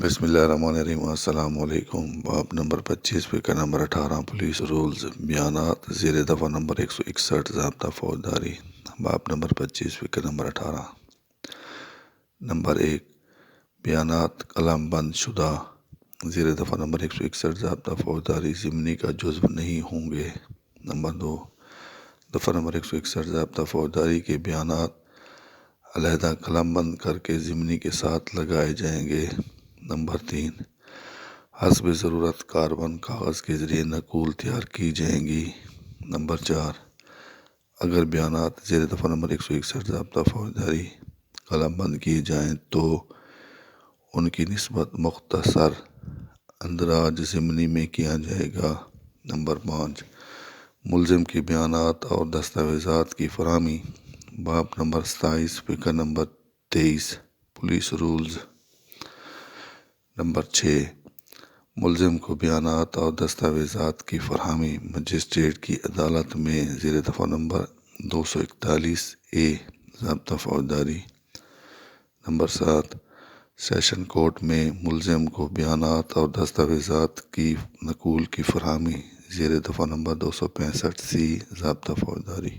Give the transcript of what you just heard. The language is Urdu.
بسم اللہ الرحمن الرحیم۔ السلام علیکم۔ باب نمبر 25 فقرہ نمبر 18 پولیس رولز بیانات زیر دفعہ نمبر 161 ضابطہ فوجداری۔ باب نمبر 25 فقرہ نمبر 18 نمبر 1 بیانات قلم بند شدہ زیر دفعہ نمبر 161 ضابطہ فوجداری ضمنی کا جزو نہیں ہوں گے۔ نمبر 2 دفعہ نمبر 161 ضابطہ فوجداری کے بیانات علیحدہ قلم بند کر کے ضمنی کے ساتھ لگائے جائیں گے۔ نمبر 3 حسب ضرورت کاربن کاغذ کے ذریعے نقول تیار کی جائیں گی۔ نمبر 4 اگر بیانات زیر دفعہ نمبر 161 ضابطہ فوجداری قلم بند کیے جائیں تو ان کی نسبت مختصر اندراج ضمنی میں کیا جائے گا۔ نمبر 5 ملزم کے بیانات اور دستاویزات کی فراہمی۔ باب نمبر 27 فقرہ نمبر 23 پولیس رولز۔ نمبر 6 ملزم کو بیانات اور دستاویزات کی فراہمی مجسٹریٹ کی عدالت میں زیر دفعہ نمبر 241 ضابطہ فوجداری۔ نمبر 7 سیشن کورٹ میں ملزم کو بیانات اور دستاویزات کی نقول کی فراہمی زیر دفعہ نمبر 265 ضابطہ فوجداری۔